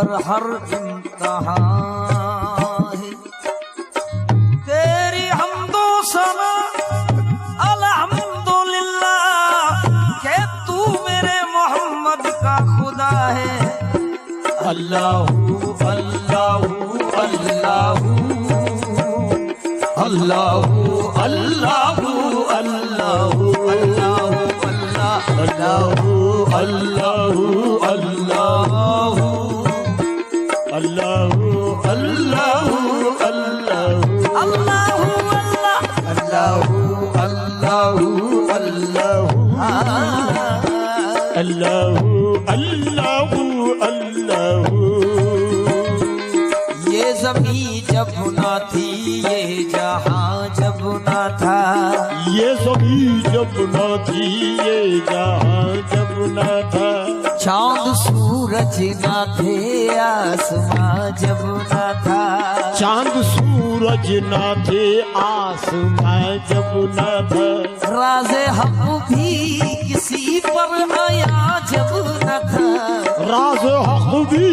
पर हर इम्तिहान है। तेरी हमदो सना अल्हम्दुलिल्लाह के तू मेरे मोहम्मद का खुदा है। अल्लाहू अल्लाहू अल्लाहू अल्लाहू अल्लाहू अल्लाहू अल्लाहू अल्लाहू अल्लाहू अल्लाहू अल्लाहू अल्लाहू अल्लाहू अल्लाहू अल्लाहू अल्लाहू अल्लाहू अल्लाहू अल्लाहू। ये ज़मीं जब ना थी, ये जहां जब ना था, ये ज़मीं जब ना थी, ये जहां जब ना था, चांद सूरज ना थे, आसमां जब ना था, चांद सूरज ना थे, आसमां जब ना था, राज़े हक भी किसी पर आया जब न था, राज़ हक़ भी